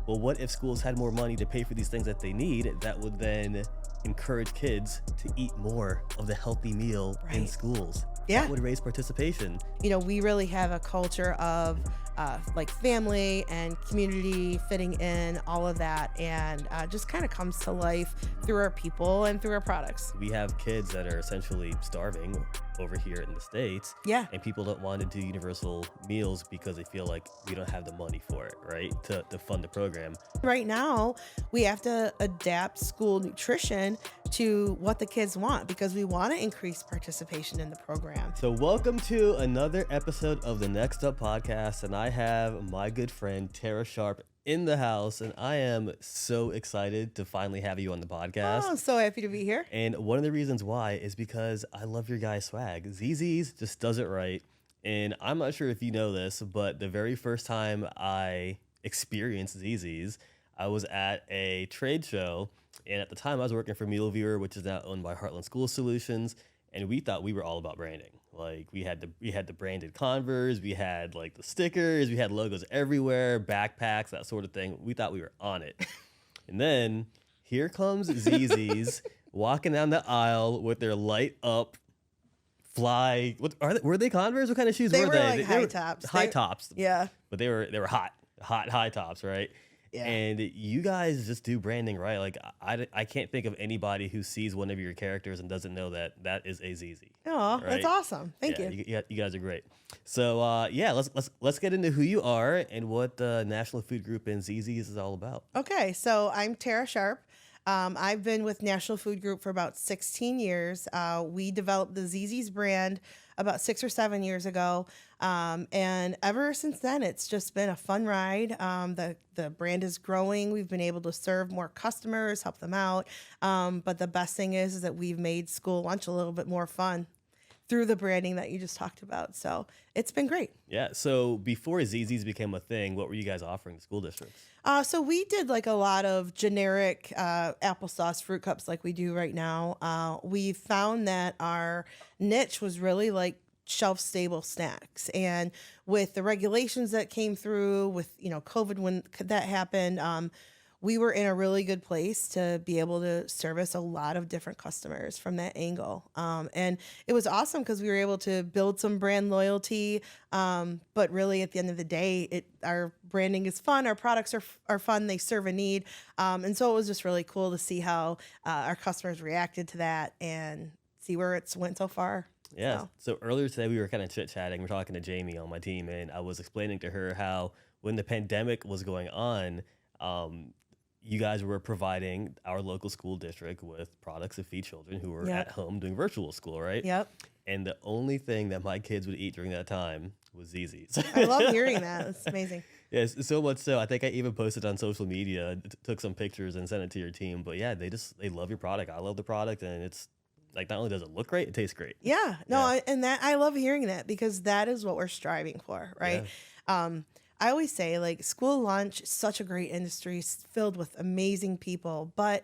well, what if schools had more money to pay for these things that they need? That would then encourage kids to eat more of the healthy meal in schools. Yeah. That would raise participation. We really have a culture of like family and community fitting in, all of that, and just kind of comes to life through our people and through our products. We have kids that are essentially starving over here in the States. Yeah. And people don't want to do universal meals because they feel like we don't have the money for it, right? To fund the program. Right now, we have to adapt school nutrition to what the kids want because we want to increase participation in the program. So welcome to another episode of the Next Up podcast. And I have my good friend, Tara Sharpe, in the house. And I am so excited to finally have you on the podcast. Oh, I'm so happy to be here. And one of the reasons why is because I love your guys' swag. Zee Zees just does it right. And I'm not sure if you know this, but the very first time I experienced Zee Zees, I was at a trade show. And at the time I was working for MealViewer, which is now owned by Heartland School Solutions. And we thought we were all about branding. Like we had the branded Converse, we had like the stickers, we had logos everywhere, backpacks, that sort of thing. We thought we were on it. And then here comes Zee Zees walking down the aisle with their light up fly. What are they? Were they Converse? What kind of shoes were they? Like high tops. High tops. Yeah. But they were hot high tops, right? Yeah. And you guys just do branding right. Like I can't think of anybody who sees one of your characters and doesn't know that is a Zee Zee. Oh, right? That's awesome. Thank you. You guys are great. So let's get into who you are and what the National Food Group and Zee Zees is all about. Okay, so I'm Tara Sharpe. I've been with National Food Group for about 16 years. We developed the Zee Zees brand about 6 or 7 years ago. And ever since then, it's just been a fun ride. The brand is growing. We've been able to serve more customers, help them out. But the best thing is that we've made school lunch a little bit more fun through the branding that you just talked about. So it's been great. Yeah. So before Zee Zees became a thing, what were you guys offering to school districts? So we did like a lot of generic applesauce fruit cups like we do right now. We found that our niche was really like shelf-stable snacks. And with the regulations that came through with, COVID when that happened, we were in a really good place to be able to service a lot of different customers from that angle. And it was awesome because we were able to build some brand loyalty. But really at the end of the day, our branding is fun. Our products are fun. They serve a need. And so it was just really cool to see how our customers reacted to that and see where it's went so far. Yeah. So earlier today, we were kind of chit-chatting. We're talking to Jamie on my team, and I was explaining to her how when the pandemic was going on, you guys were providing our local school district with products to feed children who were at home doing virtual school, right? Yep. And the only thing that my kids would eat during that time was Zee Zees. I love hearing that. It's amazing. Yes, so much so. I think I even posted on social media, took some pictures and sent it to your team. But yeah, they love your product. I love the product, and it's like not only does it look great, it tastes great. Yeah. No, I love hearing that because that is what we're striving for, right? Yeah. I always say, like, school lunch is such a great industry filled with amazing people, but,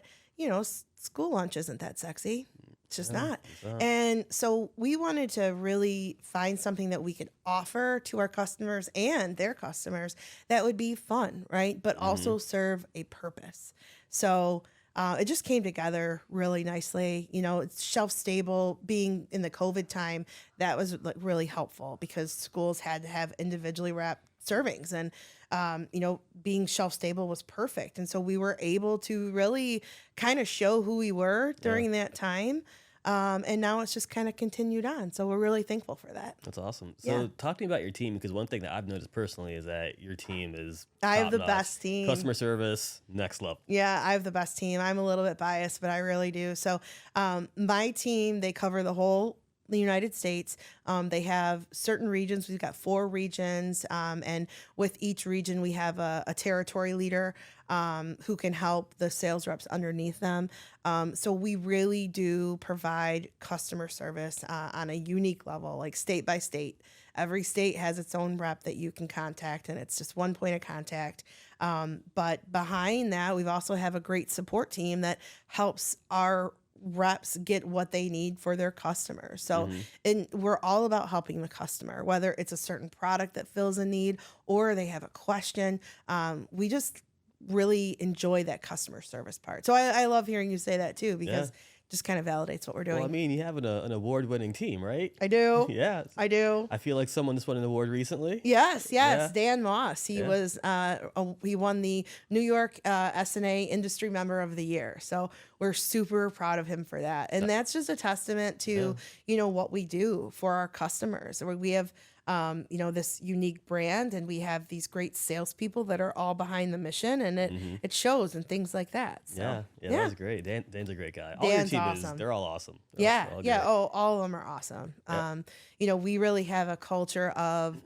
school lunch isn't that sexy. It's just not. And so we wanted to really find something that we could offer to our customers and their customers that would be fun, right? But also serve a purpose. So it just came together really nicely. It's shelf stable. Being in the COVID time, that was like really helpful because schools had to have individually wrapped servings, and being shelf stable was perfect. And so we were able to really kind of show who we were during that time. And now it's just kind of continued on. So we're really thankful for that. That's awesome. So talk to me about your team, because one thing that I've noticed personally is that your team is I have the top-notch. best team. Customer service, next level. Yeah, I have the best team. I'm a little bit biased, but I really do. So my team, they cover the United States. They have certain regions. We've got 4 regions. And with each region, we have a territory leader who can help the sales reps underneath them. So we really do provide customer service on a unique level, like state by state. Every state has its own rep that you can contact, and it's just one point of contact. But behind that, we've also have a great support team that helps our reps get what they need for their customers. So and we're all about helping the customer, whether it's a certain product that fills a need or they have a question. really enjoy that customer service part. So I love hearing you say that too, because just kind of validates what we're doing. Well, I mean, you have an award-winning team, right? I do. Yeah. I do. I feel like someone just won an award recently. Yes, Yeah. Dan Moss. He was he won the New York SNA Industry Member of the Year. So we're super proud of him for that. And that's just a testament to, you know, what we do for our customers. We have you know, this unique brand, and we have these great salespeople that are all behind the mission, and it shows and things like that. So, yeah, that was great. Dan's a great guy. All Dan's your team awesome. they're all awesome. Yeah, all yeah. great. Oh, all of them are awesome. You know, we really have a culture of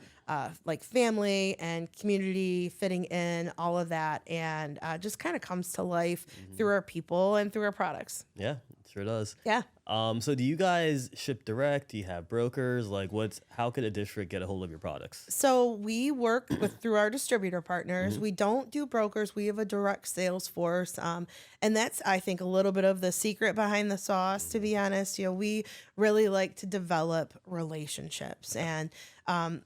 like family and community fitting in, all of that, and just kind of comes to life through our people and through our products. Yeah, it sure does. Yeah. So do you guys ship direct? Do you have brokers? Like, how could a district get a hold of your products? So we work through our distributor partners. We don't do brokers. We have a direct sales force. And that's, I think, a little bit of the secret behind the sauce, to be honest. You know, we really like to develop relationships, and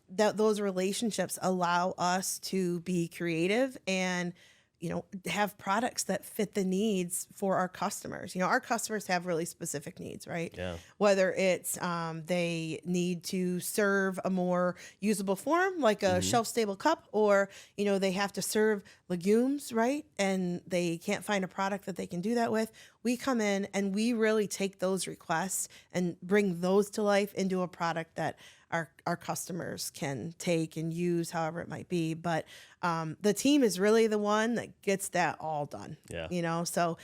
those relationships allow us to be creative and, you know, have products that fit the needs for our customers. You know, our customers have really specific needs, right? Yeah. Whether it's they need to serve a more usable form, like a shelf-stable cup, or, you know, they have to serve legumes, right? And they can't find a product that they can do that with. We come in and we really take those requests and bring those to life into a product that our customers can take and use however it might be. But the team is really the one that gets that all done. Yeah. You know, so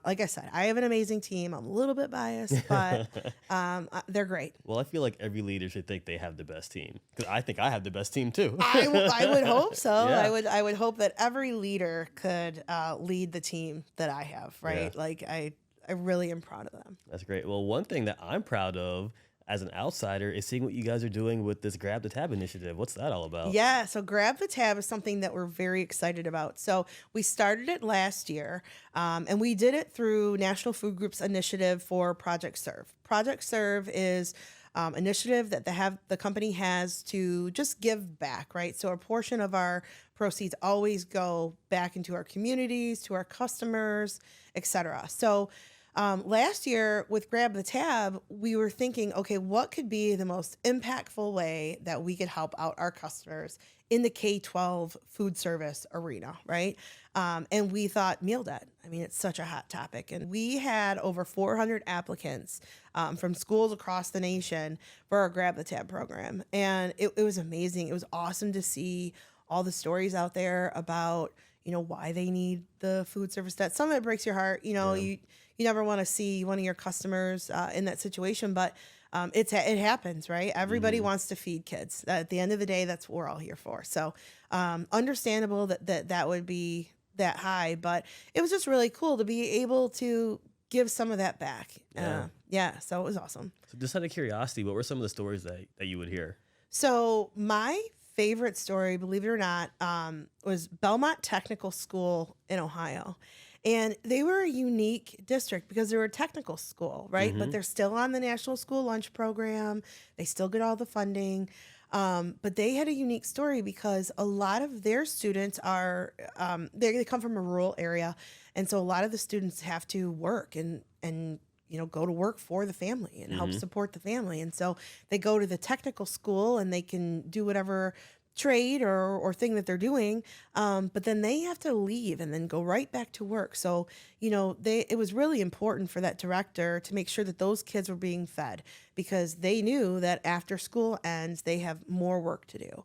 like I said, I have an amazing team. I'm a little bit biased, but they're great. Well, I feel like every leader should think they have the best team, because I think I have the best team too. I would hope so. Yeah. I would hope that every leader could lead the team that I have, right? Yeah. Like I really am proud of them. That's great. Well, one thing that I'm proud of as an outsider is seeing what you guys are doing with this Grab the Tab initiative. What's that all about? Yeah, so Grab the Tab is something that we're very excited about. So we started it last year, and we did it through National Food Group's initiative for Project Serve. Project Serve is initiative that the company has to just give back, right? So a portion of our proceeds always go back into our communities, to our customers, etc. So last year with Grab the Tab, we were thinking, okay, what could be the most impactful way that we could help out our customers in the K-12 food service arena, right? And we thought meal debt. I mean, it's such a hot topic. And we had over 400 applicants from schools across the nation for our Grab the Tab program. And it was amazing. It was awesome to see all the stories out there about, you know, why they need the food service debt. Some of it breaks your heart. You know, you never want to see one of your customers in that situation, but it happens, right? Everybody wants to feed kids. At the end of the day, that's what we're all here for. So understandable that would be that high, but it was just really cool to be able to give some of that back. So it was awesome. So just out of curiosity, what were some of the stories that you would hear? So my favorite story, believe it or not, was Belmont Technical School in Ohio. And they were a unique district because they were a technical school, right? But they're still on the National School Lunch Program. They still get all the funding. But they had a unique story because a lot of their students are, they come from a rural area. And so a lot of the students have to work and you know, go to work for the family and help support the family. And so they go to the technical school and they can do whatever trade or thing that they're doing, but then they have to leave and then go right back to work. So, you know, it was really important for that director to make sure that those kids were being fed, because they knew that after school ends, they have more work to do.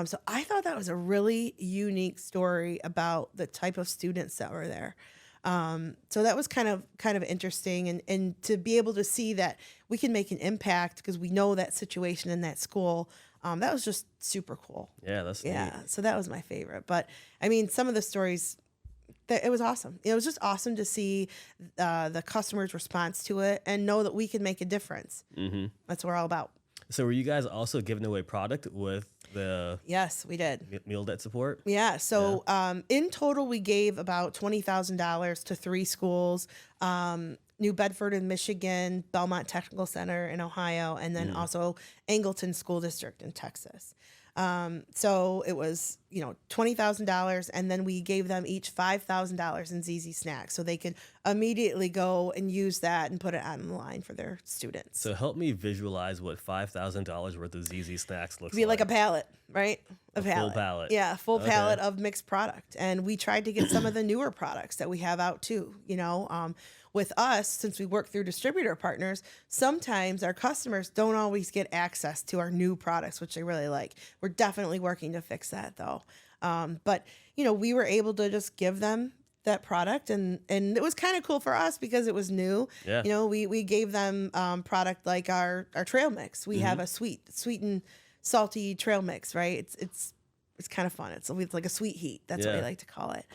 So I thought that was a really unique story about the type of students that were there. So that was kind of interesting, and to be able to see that we can make an impact because we know that situation in that school. That was just super cool. Yeah, that's neat. So that was my favorite. But I mean, some of the stories, it was awesome. It was just awesome to see the customer's response to it and know that we can make a difference. That's what we're all about. So were you guys also giving away product with the Yes, we did. meal debt support? Yeah. So in total, we gave about $20,000 to 3 schools. New Bedford in Michigan, Belmont Technical Center in Ohio, and then also Angleton School District in Texas. So it was, $20,000, and then we gave them each $5,000 in Zee Zees snacks, so they could immediately go and use that and put it on the line for their students. So help me visualize what $5,000 worth of Zee Zees snacks looks Be like a like. pallet, right? A full pallet. Yeah, a full Okay. pallet of mixed product. And we tried to get some of the newer products that we have out too. With us, since we work through distributor partners, sometimes our customers don't always get access to our new products, which they really like. We're definitely working to fix that though. But we were able to just give them that product, and it was kind of cool for us because it was new. Yeah. We gave them product like our trail mix. We have a sweet and salty trail mix, right? It's kind of fun. It's like a sweet heat. That's what we like to call it.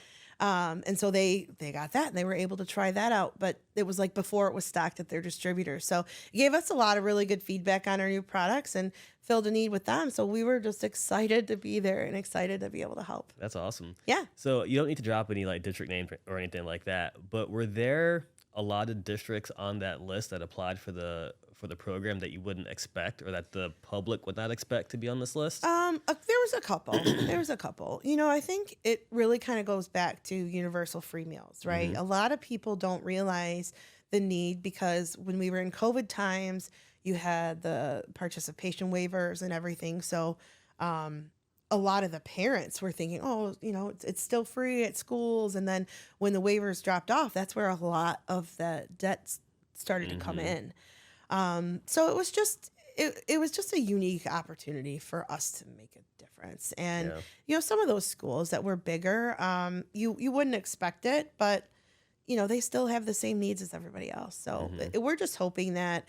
And so they got that and they were able to try that out, but it was like before it was stocked at their distributors. So it gave us a lot of really good feedback on our new products and filled a need with them. So we were just excited to be there and excited to be able to help. That's awesome. Yeah. So you don't need to drop any like district names or anything like that, but were there a lot of districts on that list that applied for the program that you wouldn't expect or that the public would not expect to be on this list? There was a couple. I think it really kind of goes back to universal free meals, right? A lot of people don't realize the need because when we were in COVID times, you had the participation waivers and everything. So a lot of the parents were thinking, it's still free at schools. And then when the waivers dropped off, that's where a lot of the debt started to come in. So it was just a unique opportunity for us to make a difference. And some of those schools that were bigger, you wouldn't expect it, but they still have the same needs as everybody else. So we're just hoping that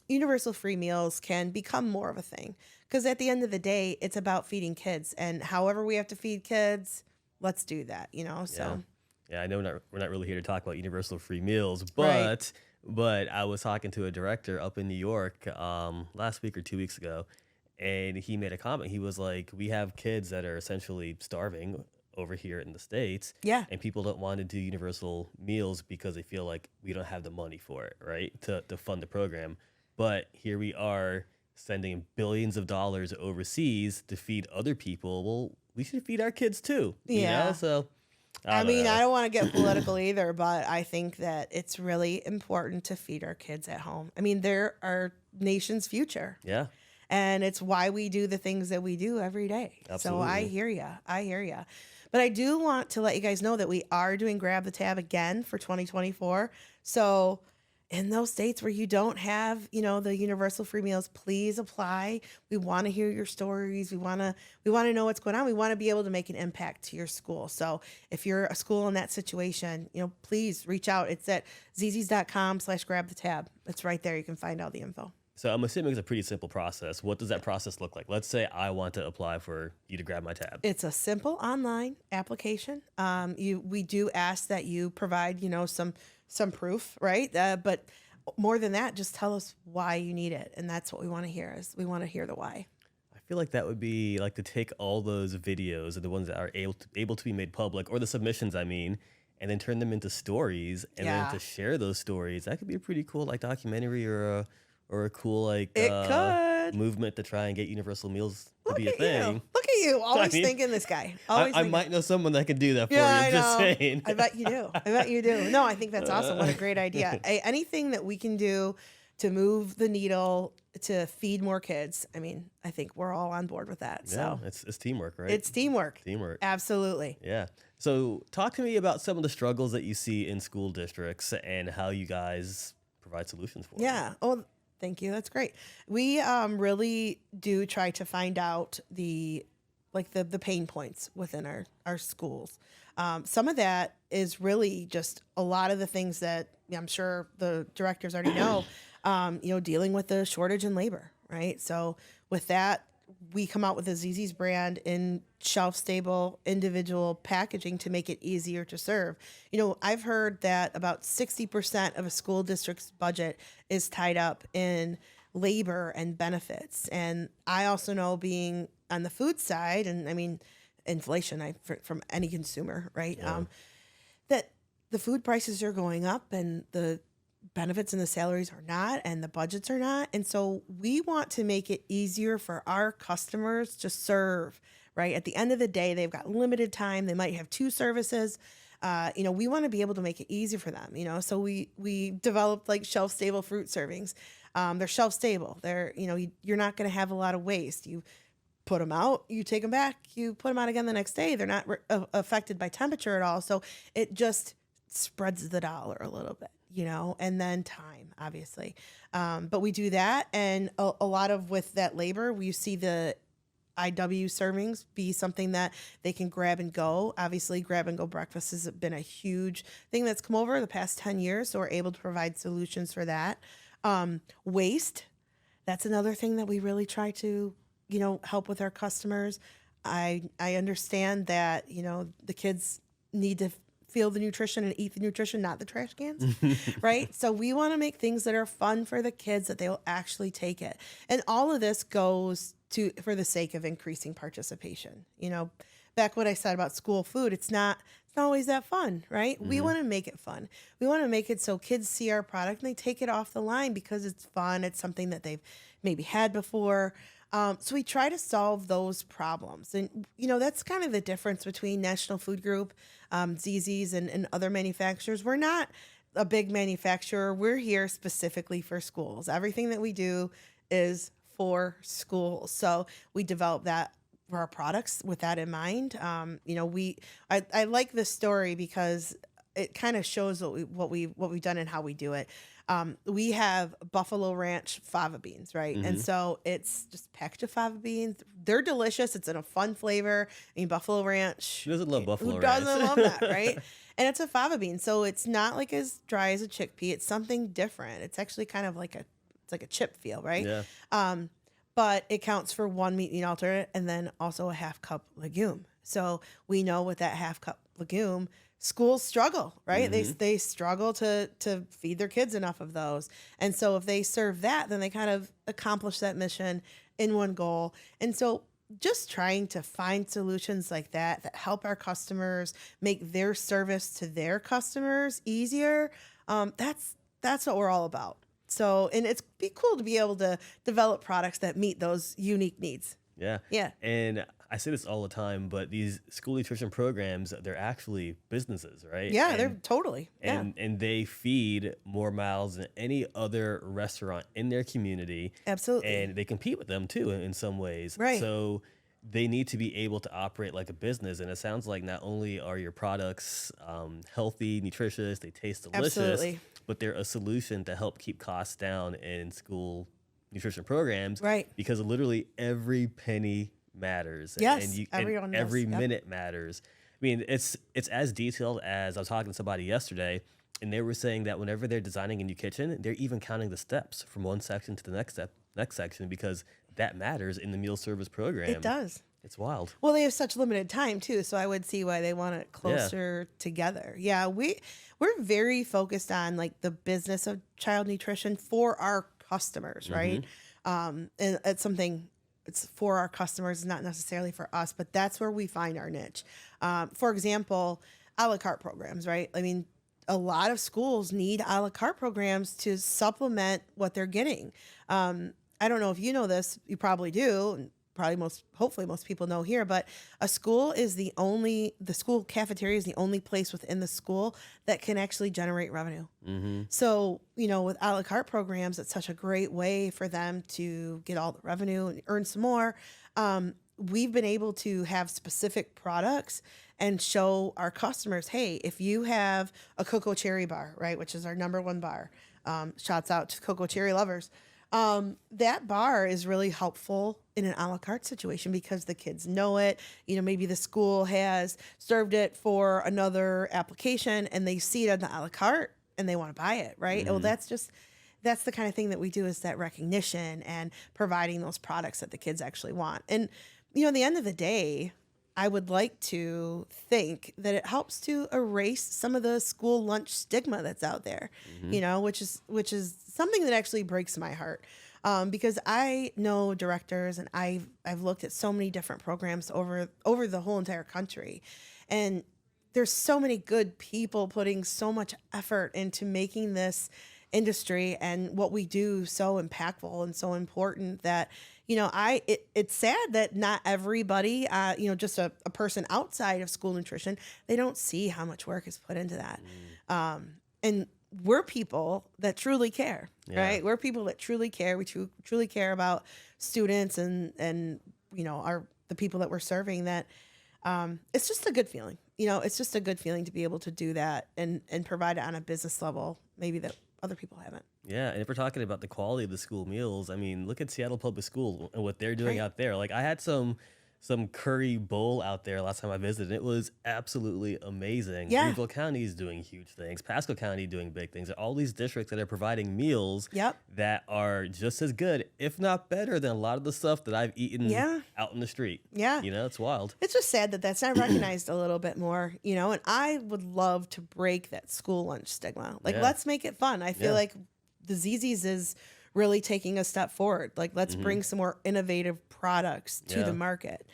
universal free meals can become more of a thing, because at the end of the day, it's about feeding kids, and however we have to feed kids, let's do that. So Yeah, I know we're not really here to talk about universal free meals, but Right. but I was talking to a director up in New York last week or 2 weeks ago, and he made a comment. He was like, "We have kids that are essentially starving over here in the States, Yeah. and people don't want to do universal meals because they feel like we don't have the money for it, right, to fund the program. But here we are sending billions of dollars overseas to feed other people. Well, we should feed our kids too, Yeah. So I don't mean, know. I don't want to get political either, but I think that it's really important to feed our kids at home. I mean, they're our nation's future, Yeah. and it's why we do the things that we do every day. So I Absolutely. hear you. But I do want to let you guys know that we are doing Grab the Tab again for 2024. So in those states where you don't have, the universal free meals, please apply. We want to hear your stories. We want to know what's going on. We want to be able to make an impact to your school. So if you're a school in that situation, please reach out. It's at zeezees.com/grab the tab. It's right there. You can find all the info. So I'm assuming it's a pretty simple process. What does that process look like? Let's say I want to apply for you to grab my tab. It's a simple online application. We do ask that you provide, some proof, right? But more than that, just tell us why you need it, and that's what we want to hear. Is we want to hear the why. I feel like that would be like to take all those videos, or the ones that are able to be made public, or the submissions, I mean, and then turn them into stories, and Yeah. then to share those stories. That could be a pretty cool like documentary or a cool like It could. movement to try and get universal meals to Look be a at thing. you! Look at you! Always mean, thinking this guy. Always. I thinking. might know someone that can do that for Yeah, you. I I'm just know. saying. I bet you do. No, I think that's awesome. What a great idea. Anything that we can do to move the needle to feed more kids. I mean, I think we're all on board with that. Yeah, So it's teamwork, right? it's teamwork. Teamwork. Absolutely. Yeah. So talk to me about some of the struggles that you see in school districts and how you guys provide solutions for them. Yeah. Oh, thank you. That's great. We really do try to find out the pain points within our schools. Some of that is really just a lot of the things that I'm sure the directors already know, dealing with the shortage in labor, right? So with that, we come out with a Zee Zees brand in shelf-stable individual packaging to make it easier to serve. I've heard that about 60% of a school district's budget is tied up in labor and benefits. And I also know, being on the food side, and I mean, inflation from any consumer, right? Yeah. That the food prices are going up, and the benefits and the salaries are not, and the budgets are not. And so we want to make it easier for our customers to serve, right? At the end of the day, they've got limited time. They might have two services. We want to be able to make it easy for them, so we developed like shelf stable fruit servings. They're shelf stable. You're not going to have a lot of waste. You put them out, you take them back, you put them out again the next day. They're not affected by temperature at all. So it just spreads the dollar a little bit, and then time, obviously. But we do that. And a lot of with that labor, we see the IW servings be something that they can grab and go. Obviously, grab and go breakfast has been a huge thing that's come over the past 10 years. So we're able to provide solutions for that. Waste, that's another thing that we really try to help with our customers. I understand that, the kids need to feel the nutrition and eat the nutrition, not the trash cans, right? So we want to make things that are fun for the kids, that they will actually take it. And all of this goes for the sake of increasing participation. Back what I said about school food, it's not always that fun, right? We want to make it fun. We want to make it so kids see our product and they take it off the line because it's fun. It's something that they've maybe had before. So we try to solve those problems. And, that's kind of the difference between National Food Group, Zee Zees, and other manufacturers. We're not a big manufacturer. We're here specifically for schools. Everything that we do is for schools. So we develop that for our products with that in mind. I like this story because it kind of shows what we've done and how we do it. We have Buffalo Ranch fava beans, right? And so it's just packaged of fava beans. They're delicious. It's in a fun flavor. I mean, Buffalo Ranch. Who doesn't love Buffalo Who Ranch? doesn't love that, right? And it's a fava bean, so it's not like as dry as a chickpea. It's something different. It's actually kind of like a chip feel, right? Yeah. But it counts for one meat alternate and then also a half cup legume. So we know with that half cup legume, schools struggle, right? They struggle to feed their kids enough of those. And so if they serve that, then they kind of accomplish that mission in one goal. And so just trying to find solutions like that help our customers make their service to their customers easier. That's what we're all about. So, and it's be cool to be able to develop products that meet those unique needs. Yeah. Yeah. And I say this all the time, but these school nutrition programs, they're actually businesses, right? Yeah, they're totally. And they feed more mouths than any other restaurant in their community. Absolutely. And they compete with them too in some ways. Right. So they need to be able to operate like a business. And it sounds like not only are your products healthy, nutritious, they taste delicious, Absolutely. but they're a solution to help keep costs down in school nutrition programs. Right. Because literally every penny matters. Yes, and everyone knows. every Yep. minute matters. I mean, it's as detailed as I was talking to somebody yesterday, and they were saying that whenever they're designing a new kitchen, they're even counting the steps from one section to the next section, because that matters in the meal service program. It does. It's wild. Well, they have such limited time too, so I would see why they want it closer together. Yeah, we're very focused on like the business of child nutrition for our customers, right? And it's something. It's for our customers, not necessarily for us, but that's where we find our niche. For example, a la carte programs, right? I mean, a lot of schools need a la carte programs to supplement what they're getting. I don't know if you know this, you probably do, and hopefully most people know here, but the school cafeteria is the only place within the school that can actually generate revenue. So, with a la carte programs, it's such a great way for them to get all the revenue and earn some more. We've been able to have specific products and show our customers, hey, if you have a cocoa cherry bar, right, which is our number one bar, shouts out to cocoa cherry lovers. That bar is really helpful in an a la carte situation because the kids know it. Maybe the school has served it for another application and they see it on the a la carte and they want to buy it, right? Well, that's the kind of thing that we do, is that recognition and providing those products that the kids actually want. And, at the end of the day, I would like to think that it helps to erase some of the school lunch stigma that's out there, which is something that actually breaks my heart. Because I know directors and I've looked at so many different programs over the whole entire country, and there's so many good people putting so much effort into making this industry and what we do so impactful and so important that, it's sad that not everybody, just a person outside of school nutrition, they don't see how much work is put into that. And we're people that truly care, right? We're people that truly care. We truly care about students and the people that we're serving. That it's just a good feeling. It's just a good feeling to be able to do that and provide it on a business level, maybe that other people haven't. Yeah, and if we're talking about the quality of the school meals, I mean, look at Seattle Public School and what they're doing out there. Like, I had some curry bowl out there last time I visited. It was absolutely amazing. Yeah. Greenville County is doing huge things. Pasco County doing big things. All these districts that are providing meals that are just as good, if not better, than a lot of the stuff that I've eaten out in the street. Yeah. It's wild. It's just sad that that's not recognized a little bit more, and I would love to break that school lunch stigma. Like, let's make it fun. I feel like the Zee Zees is really taking a step forward. Like, let's bring some more innovative products to the market.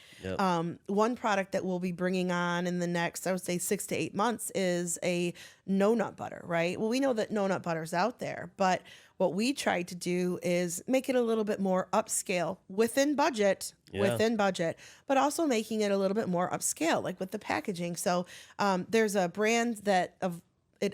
One product that we'll be bringing on in the next, I would say 6 to 8 months, is a no nut butter, right? Well, we know that no nut butter is out there, but what we tried to do is make it a little bit more upscale within budget, but also making it a little bit more upscale, like with the packaging. So there's a brand that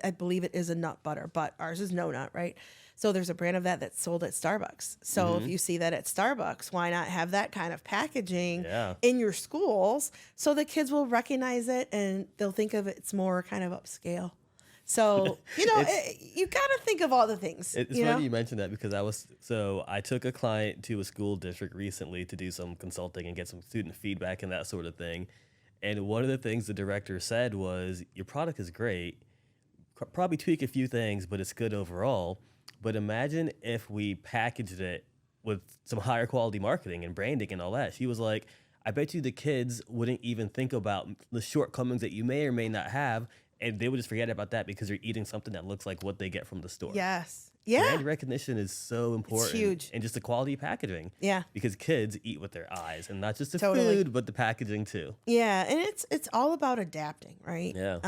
I believe it is a nut butter, but ours is no nut, right? So there's a brand of that's sold at Starbucks. So if you see that at Starbucks, why not have that kind of packaging in your schools so the kids will recognize it and they'll think of it's more kind of upscale. So, you got to think of all the things. It's funny you mentioned that because I took a client to a school district recently to do some consulting and get some student feedback and that sort of thing. And one of the things the director said was, your product is great, probably tweak a few things, but it's good overall. But imagine if we packaged it with some higher quality marketing and branding and all that. She was like, I bet you the kids wouldn't even think about the shortcomings that you may or may not have, and they would just forget about that because you're eating something that looks like what they get from the store. Yes. Yeah. Brand recognition is so important. It's huge. And just the quality of packaging. Yeah. Because kids eat with their eyes, and not just the food, but the packaging too. Yeah. And it's all about adapting, right? Yeah.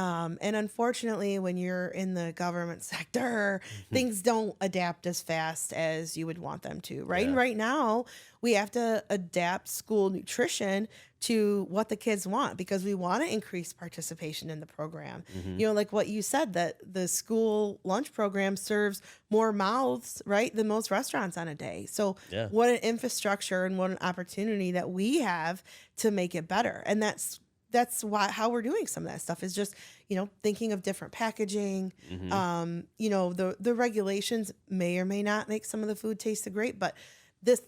And unfortunately, when you're in the government sector, things don't adapt as fast as you would want them to, right? Yeah. And right now, we have to adapt school nutrition to what the kids want because we want to increase participation in the program. Like what you said, that the school lunch program serves more mouths, right, than most restaurants on a day. So what an infrastructure and what an opportunity that we have to make it better. And that's how we're doing some of that stuff is just, thinking of different packaging. The regulations may or may not make some of the food taste great, but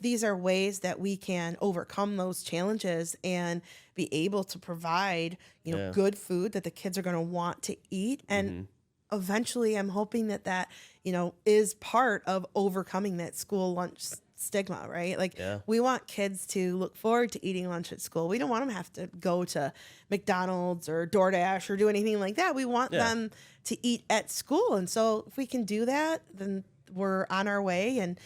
these are ways that we can overcome those challenges and be able to provide, good food that the kids are going to want to eat. And eventually I'm hoping that, is part of overcoming that school lunch stigma, right? Like we want kids to look forward to eating lunch at school. We don't want them to have to go to McDonald's or DoorDash or do anything like that. We want them to eat at school. And so if we can do that, then we're on our way. And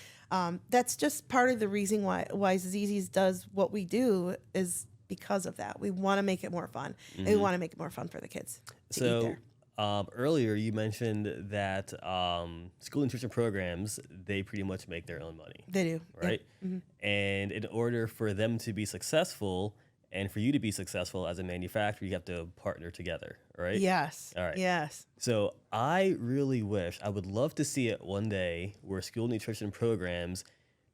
that's just part of the reason why Zee Zees does what we do is because of that. We want to make it more fun. And we want to make it more fun for the kids to eat there. Earlier you mentioned that school nutrition programs, they pretty much make their own money. They do. Right? And in order for them to be successful and for you to be successful as a manufacturer, you have to partner together, right? Yes. All right. Yes. So I would love to see it one day where school nutrition programs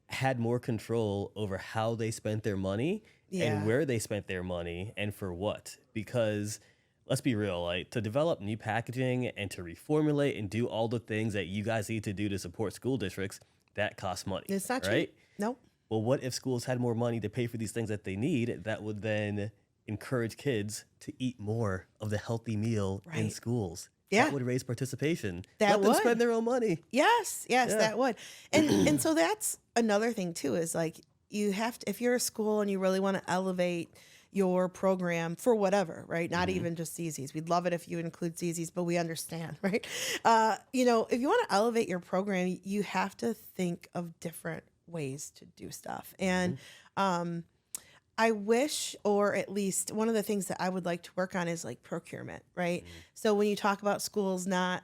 had more control over how they spent their money and where they spent their money and for what. Because let's be real, like to develop new packaging and to reformulate and do all the things that you guys need to do to support school districts, that costs money. It's not right? cheap. No. Well, what if schools had more money to pay for these things that they need that would then encourage kids to eat more of the healthy meal in schools? Yeah. That would raise participation. Let them spend their own money. Yes, that would. And so that's another thing too, is like you have to, if you're a school and you really want to elevate your program for whatever, right? Not even just Zee Zees. We'd love it if you include Zee Zees, but we understand, right? If you want to elevate your program, you have to think of different ways to do stuff. And I wish, or at least one of the things that I would like to work on is like procurement, right? So when you talk about schools not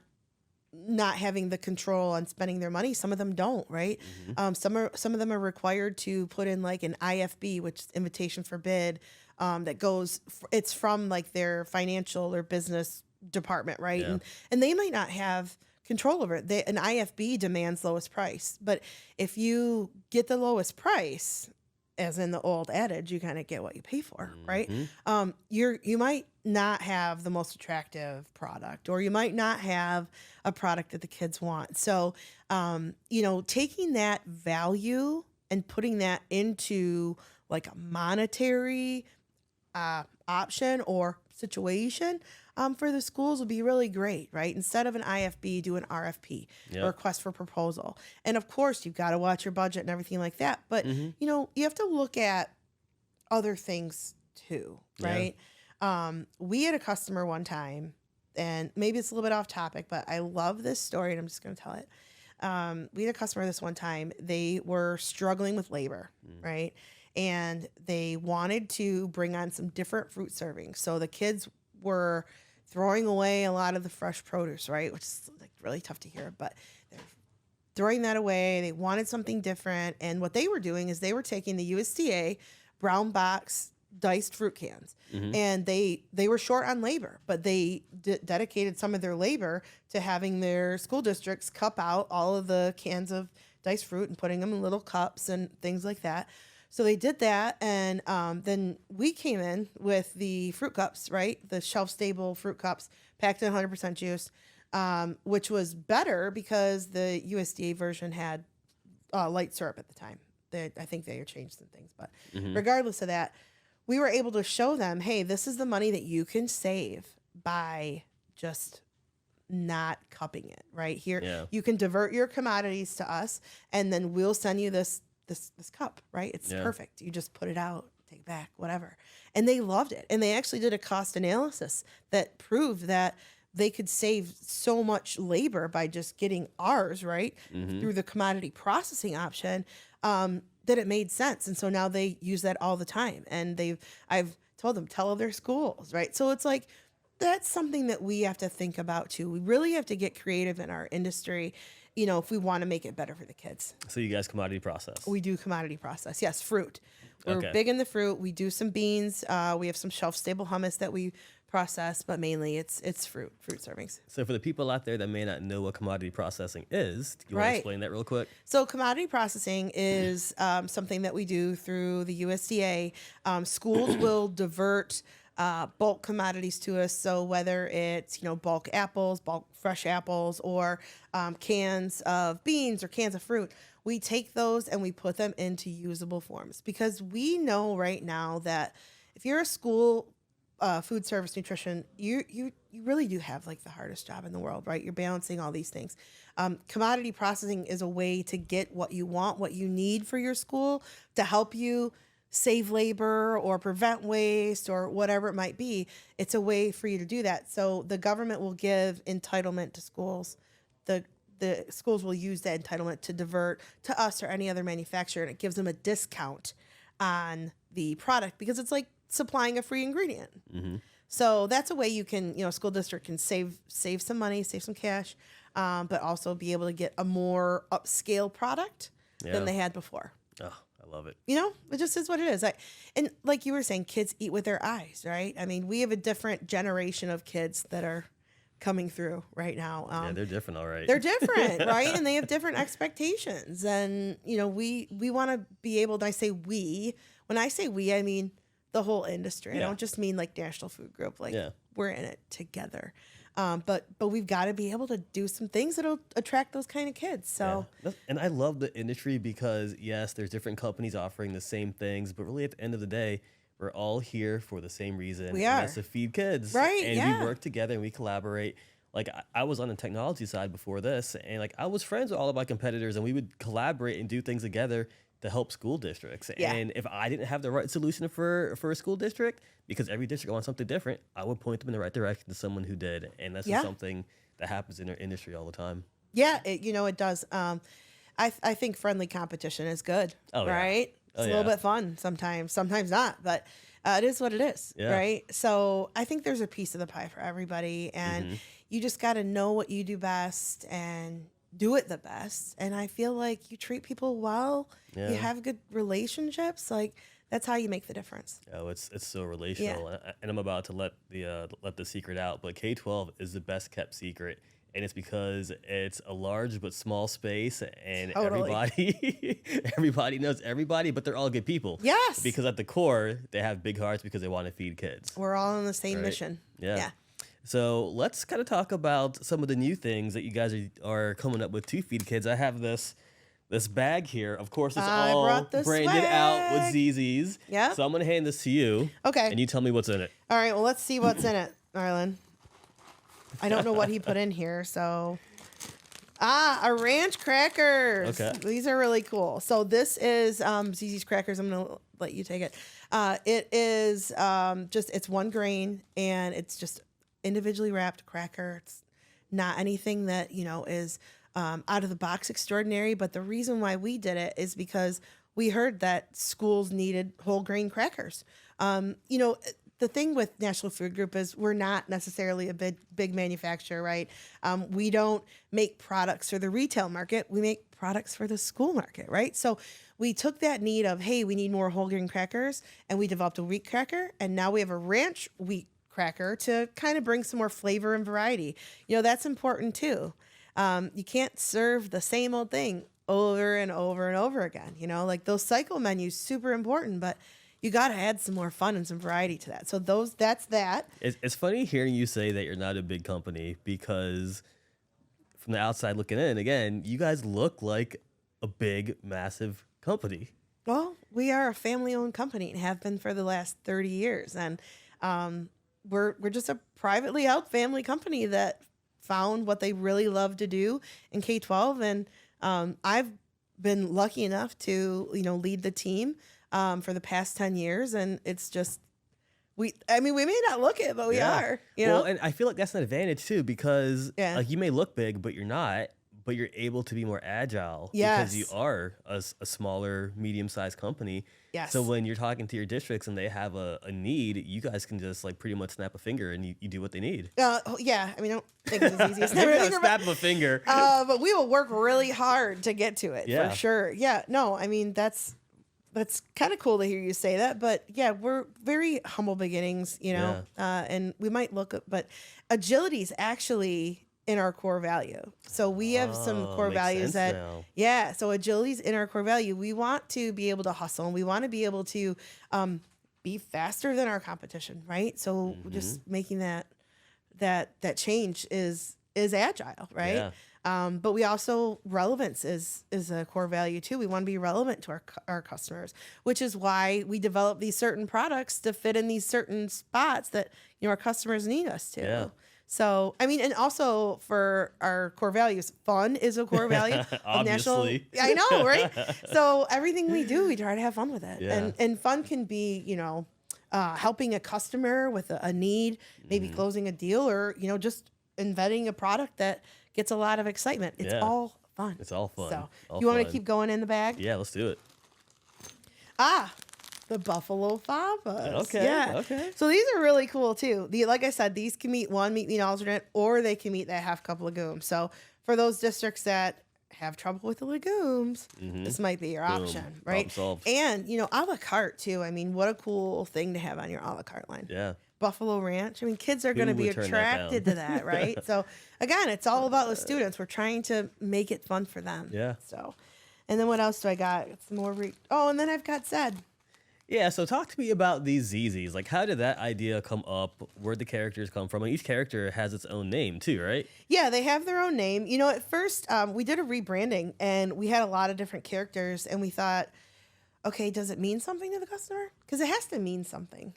not having the control on spending their money. Some of them don't, right? Some of them are required to put in like an IFB, which is invitation for bid, that goes. It's from like their financial or business department, right? Yeah. And they might not have control over it. An IFB demands lowest price, but if you get the lowest price, as in the old adage, you kind of get what you pay for, right? You might not have the most attractive product, or you might not have a product that the kids want. So, taking that value and putting that into like a monetary option or situation for the schools would be really great, right? Instead of an IFB, do an RFP, a request for proposal. And of course, you've got to watch your budget and everything like that. But, you have to look at other things too, right? We had a customer one time, and maybe it's a little bit off topic, but I love this story and I'm just going to tell it. We had a customer this one time. They were struggling with labor, right? And they wanted to bring on some different fruit servings. So the kids were throwing away a lot of the fresh produce, right? Which is like really tough to hear, but they're throwing that away. They wanted something different. And what they were doing is they were taking the USDA brown box diced fruit cans, and they were short on labor, but they dedicated some of their labor to having their school districts cup out all of the cans of diced fruit and putting them in little cups and things like that. So they did that, and then we came in with the fruit cups, right? The shelf-stable fruit cups packed in 100% juice, which was better because the USDA version had light syrup at the time. I think they changed some things, but regardless of that, we were able to show them, hey, this is the money that you can save by just not cupping it, right? Here, you can divert your commodities to us, and then we'll send you this cup, right? It's perfect. You just put it out, take it back, whatever. And they loved it. And they actually did a cost analysis that proved that they could save so much labor by just getting ours, right? Through the commodity processing option, that it made sense. And so now they use that all the time. And I've told them, tell other schools, right? So it's like, that's something that we have to think about too. We really have to get creative in our industry, if we want to make it better for the kids. So you guys commodity process? We do commodity process. Yes, fruit. We're big in the fruit. We do some beans. We have some shelf-stable hummus that we process, but mainly it's fruit servings. So for the people out there that may not know what commodity processing is, do you want to explain that real quick? So commodity processing is something that we do through the USDA. Schools will divert bulk commodities to us. So whether it's, bulk apples, bulk fresh apples, or cans of beans or cans of fruit, we take those and we put them into usable forms, because we know right now that if you're a school food service nutrition, you really do have like the hardest job in the world, right? You're balancing all these things. Commodity processing is a way to get what you want, what you need for your school to help you save labor or prevent waste or whatever it might be. It's a way for you to do that. So the government will give entitlement to schools. The schools will use that entitlement to divert to us or any other manufacturer, and it gives them a discount on the product because it's like supplying a free ingredient. So that's a way you can, school district can save some money, save some cash, but also be able to get a more upscale product than they had before. Oh, I love it. It just is what it is. And like you were saying, kids eat with their eyes, right? I mean, we have a different generation of kids that are coming through right now. Yeah, they're different, all right. They're different, right? And they have different expectations. And, we want to be able to, when I say we, I mean the whole industry. I don't just mean like National Food Group. We're in it together. But we've got to be able to do some things that'll attract those kind of kids. So, and I love the industry because yes, there's different companies offering the same things, but really at the end of the day, we're all here for the same reason. We and are. that's to feed kids, right? And we work together and we collaborate. Like I was on the technology side before this, and like I was friends with all of my competitors, and we would collaborate and do things together to help school districts. And if I didn't have the right solution for a school district, because every district wants something different, I would point them in the right direction to someone who did. And that's just something that happens in our industry all the time. Yeah, it does. I think friendly competition is good, right? It's a little bit fun sometimes not, but it is what it is, Yeah. right? So I think there's a piece of the pie for everybody, and you just got to know what you do best and do it the best. And I feel like you treat people well, Yeah. you have good relationships, like that's how you make the difference. Oh, it's so relational, and I'm about to let the secret out. But K-12 is the best kept secret, and it's because it's a large but small space, and Totally. everybody knows everybody, but they're all good people. Yes. Because at the core, they have big hearts because they want to feed kids. We're all on the same Right. mission. Yeah. So let's kind of talk about some of the new things that you guys are coming up with to feed kids. I have this bag here. Of course, it's I all brought the branded out with swag. Zee Zees. Yep. So I'm going to hand this to you. Okay. And you tell me what's in it. All right, well, let's see what's in it, Arlen. I don't know what he put in here, so... a ranch crackers. Okay. These are really cool. So this is Zee Zees crackers. I'm going to let you take it. It is it's one grain, and it's just individually wrapped cracker. It's not anything that, is out of the box extraordinary, but the reason why we did it is because we heard that schools needed whole grain crackers. The thing with National Food Group is we're not necessarily a big manufacturer, right? We don't make products for the retail market. We make products for the school market, right? So we took that need of, hey, we need more whole grain crackers, and we developed a wheat cracker, and now we have a ranch wheat cracker to kind of bring some more flavor and variety. That's important too. You can't serve the same old thing over and over and over again. Like those cycle menus, super important, but you got to add some more fun and some variety to that. So that's that. It's funny hearing you say that you're not a big company, because from the outside looking in, again, you guys look like a big, massive company. Well, we are a family-owned company and have been for the last 30 years. And we're just a privately held family company that found what they really love to do in K-12. And I've been lucky enough to, lead the team for the past 10 years. And it's just, we may not look it, but we are, Well, and I feel like that's an advantage too, because Yeah. like you may look big, but you're not, but you're able to be more agile Yes. because you are a smaller, medium-sized company. Yes. So when you're talking to your districts and they have a need, you guys can just like pretty much snap a finger and you do what they need. Yeah. I don't think it's as easy as Maybe not a finger, snap of a finger. but we will work really hard to get to it Yeah. for sure. Yeah. No, that's kind of cool to hear you say that, but yeah, we're very humble beginnings, and we might but agility is actually in our core value. So we have some core makes values sense that, now. so agility is in our core value. We want to be able to hustle, and we want to be able to be faster than our competition, right? So just making that change is agile, right? Yeah. But we also, relevance is a core value too. We want to be relevant to our customers, which is why we develop these certain products to fit in these certain spots that our customers need us to. Yeah. So, and also for our core values, fun is a core value of National. Obviously. I know, right? So everything we do, we try to have fun with it. Yeah. And fun can be, helping a customer with a need, maybe closing a deal, or, just inventing a product that gets a lot of excitement. It's all fun. It's all fun. So All you want me to fun. keep going in the bag? Yeah, let's do it. The buffalo fapas. Okay, Yeah. okay. So these are really cool too. Like I said, these can meet one meat alternate, or they can meet that half cup legume. So for those districts that have trouble with the legumes, this might be your option, right? Problem solved. And a la carte too. What a cool thing to have on your a la carte line. Yeah. Buffalo Ranch. kids are going to be would turn that attracted down? to that, right? So again, it's all about the students. We're trying to make it fun for them. Yeah. So, and then what else do I got? Some more. And then I've got Zed. Yeah, so talk to me about these Zee Zees. Like, how did that idea come up? Where'd the characters come from? And each character has its own name too, right? Yeah, they have their own name. At first, we did a rebranding, and we had a lot of different characters, and we thought, okay, does it mean something to the customer? Because it has to mean something,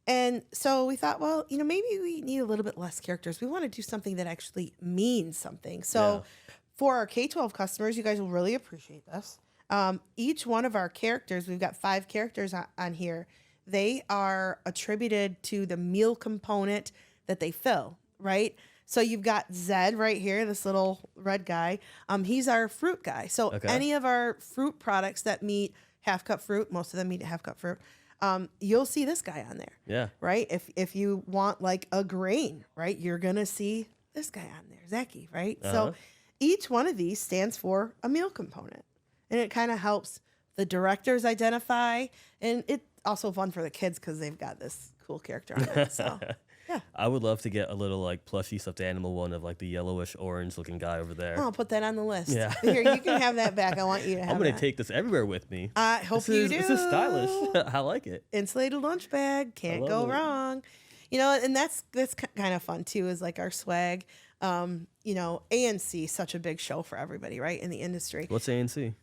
And so we thought, well, maybe we need a little bit less characters. We want to do something that actually means something. So for our K-12 customers, you guys will really appreciate this. Each one of our characters, we've got 5 characters on here. They are attributed to the meal component that they fill, right? So you've got Zed right here, this little red guy. He's our fruit guy. So any of our fruit products that meet half cup fruit, most of them meet half cup fruit, you'll see this guy on there. Yeah. Right. If you want like a grain, right, you're going to see this guy on there, Zaki, right? So each one of these stands for a meal component, and it kind of helps the directors identify, and it's also fun for the kids because they've got this cool character on it. So yeah, I would love to get a little like plushy stuffed animal one of like the yellowish orange looking guy over there. I'll put that on the list. Yeah. Here, you can have that back. I want you to have I'm going that. to take this everywhere with me. I hope you do. This is stylish. I like it. Insulated lunch bag. Can't go it. wrong. You know, and that's kind of fun too, is like our swag. You know, ANC, such a big show for everybody, right, in the industry. What's ANC?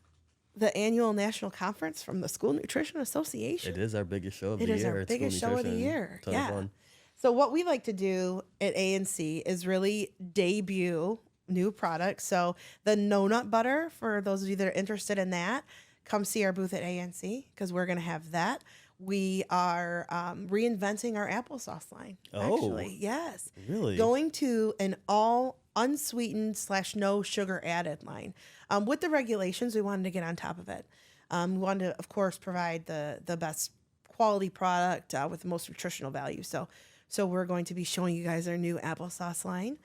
The annual national conference from the School Nutrition Association. It is our biggest show of the It year. is our It's biggest school show of the nutrition. year. Ton of Yeah. fun. So what we like to do at ANC is really debut new products. So the no nut butter, for those of you that are interested in that, come see our booth at ANC because we're going to have that. We are reinventing our applesauce line. Oh. Actually, yes. Really? Going to an all unsweetened / no sugar added line. With the regulations, we wanted to get on top of it. We wanted to, of course, provide the best quality product with the most nutritional value. So we're going to be showing you guys our new applesauce line.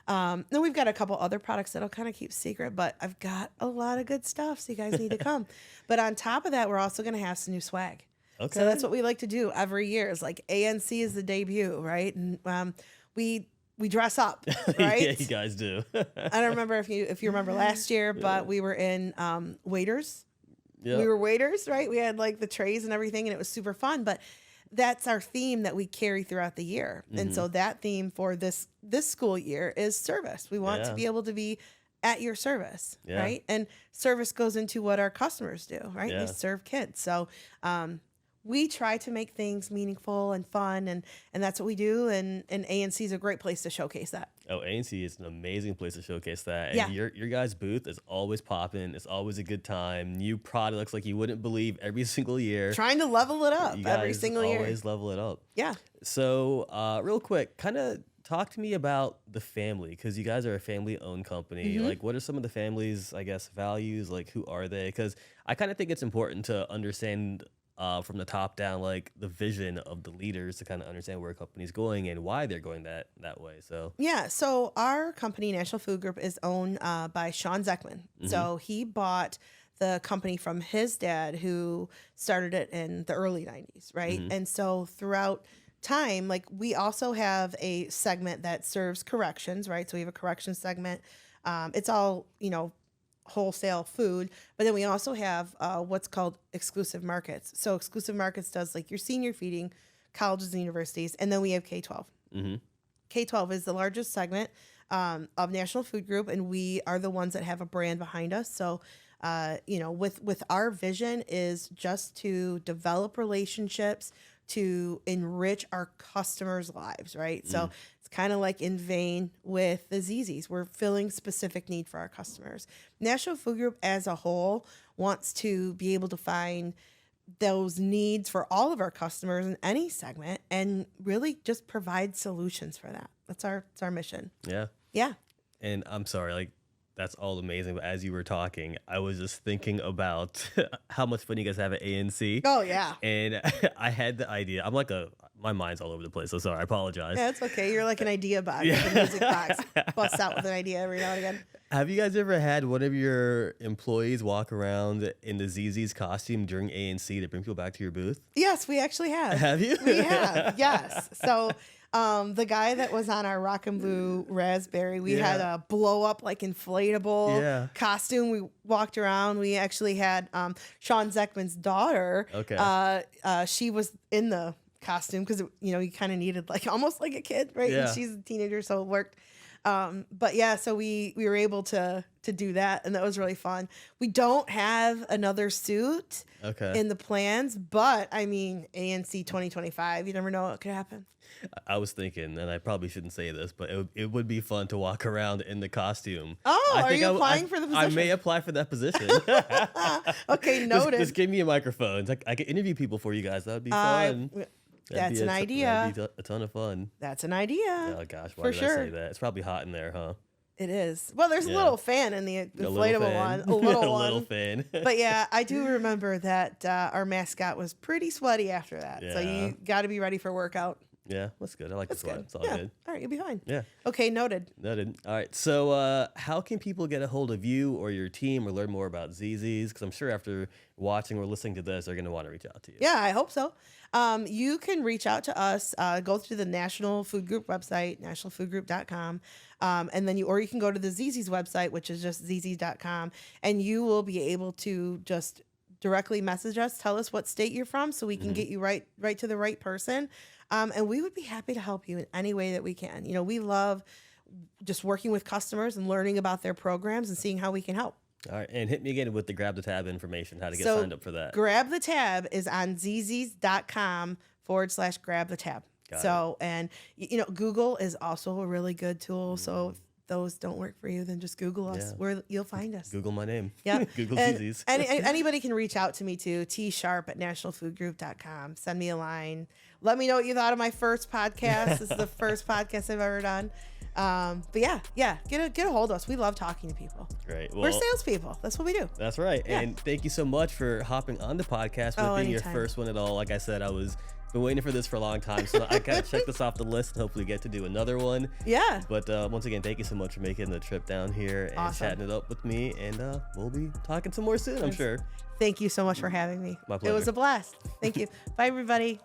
Then we've got a couple other products that'll kind of keep secret, but I've got a lot of good stuff, so you guys need to come. But on top of that, we're also going to have some new swag. Okay. So that's what we like to do every year. Is like ANC is the debut, right? And we dress up, right? Yeah, you guys do. I don't remember if you remember last year, but we were in waiters. Yep. We were waiters, right? We had like the trays and everything, and it was super fun. But that's our theme that we carry throughout the year. And so that theme for this school year is service. We want to be able to be at your service, right? And service goes into what our customers do, right? Yeah. They serve kids. So we try to make things meaningful and fun, and that's what we do. And ANC is a great place to showcase that. Oh, ANC is an amazing place to showcase that. And Yeah. your guys' booth is always popping. It's always a good time. New products like you wouldn't believe every single year. Trying to level it up You every guys single year. always level it up. Yeah. So, real quick, kind of talk to me about the family, because you guys are a family-owned company. Like, what are some of the family's, I guess, values? Like, who are they? Because I kind of think it's important to understand from the top down, like the vision of the leaders, to kind of understand where a company's going and why they're going that way. So Yeah. So our company, National Food Group, is owned by Sean Zeckman. So he bought the company from his dad, who started it in the early 90s, right? And so throughout time, like, we also have a segment that serves corrections, right? So we have a correction segment. It's all, wholesale food, but then we also have what's called exclusive markets. So exclusive markets does like your senior feeding, colleges and universities, and then we have K-12. K-12 is the largest segment of National Food Group, and we are the ones that have a brand behind us. So with our vision is just to develop relationships to enrich our customers' lives, right? So it's kind of like in vein with the Zee Zees. We're filling specific need for our customers. National Food Group as a whole wants to be able to find those needs for all of our customers in any segment and really just provide solutions for that. That's our mission. yeah. Yeah. And I'm sorry, like, that's all amazing. But as you were talking, I was just thinking about how much fun you guys have at ANC. Oh, yeah. And I had the idea. I'm like my mind's all over the place. So sorry, I apologize. Yeah, it's okay. You're like an idea box, like a music box. Bust out with an idea every now and again. Have you guys ever had one of your employees walk around in the Zee Zees costume during ANC to bring people back to your booth? Yes, we actually have. Have you? We have, yes. So the guy that was on our rock and blue raspberry, we had a blow up like inflatable costume. We walked around. We actually had Sean Zeckman's daughter. Okay. She was in the costume because you kind of needed like almost like a kid, right? Yeah. And she's a teenager, so it worked. But yeah, so we were able to do that, and that was really fun. We don't have another suit in the plans, but I mean, ANC 2025, you never know what could happen. I was thinking, and I probably shouldn't say this, but it would be fun to walk around in the costume. Oh, I are think you applying for the position? I may apply for that position. Okay, noted. Just give me a microphone. I can interview people for you guys. That would be fun. That's an idea. That'd be a ton of fun. That's an idea. Oh gosh, why For did sure. I say that? It's probably hot in there, huh? It is. Well, there's a Yeah. little fan in the A little inflatable fan. one, a little A one. little fan. But yeah, I do remember that our mascot was pretty sweaty after that. So Yeah. you got to be ready for workout. Yeah, that's good. I like the That's sweat. good. It's all Yeah. good. All right, you'll be fine. Yeah. Okay, noted. Noted. All right. So, how can people get a hold of you or your team or learn more about Zee Zees? Because I'm sure after watching or listening to this, they're going to want to reach out to you. Yeah, I hope so. You can reach out to us, go through the National Food Group website, nationalfoodgroup.com. And then you can go to the Zee Zees website, which is just zeezees.com, and you will be able to just directly message us, tell us what state you're from so we can get you right to the right person. And we would be happy to help you in any way that we can. You know, we love just working with customers and learning about their programs and seeing how we can help. All right. And hit me again with the grab the tab information, how to get So signed up for that. Grab the Tab is on zeezees.com/grab the tab. Got And you know, Google is also a really good tool. So if those don't work for you, then just Google us. Yeah. You'll find us. Google my name. Yeah. Google And Zee Zees. anybody can reach out to me too. Sharpe@nationalfoodgroup.com. Send me a line. Let me know what you thought of my first podcast. This is the first podcast I've ever done. But yeah, get a hold of us. We love talking to people. Great. Well, We're salespeople. That's what we do. that's right. Yeah. And thank you so much for hopping on the podcast, for being anytime. your first one at all. Like I said, been waiting for this for a long time, so I kind of checked this off the list and hopefully get to do another one. Yeah. But once again, thank you so much for making the trip down here and Awesome. chatting it up with me. And we'll be talking some more soon, I'm sure. Thank you so much for having me. My It was pleasure. a blast. Thank you. Bye, everybody.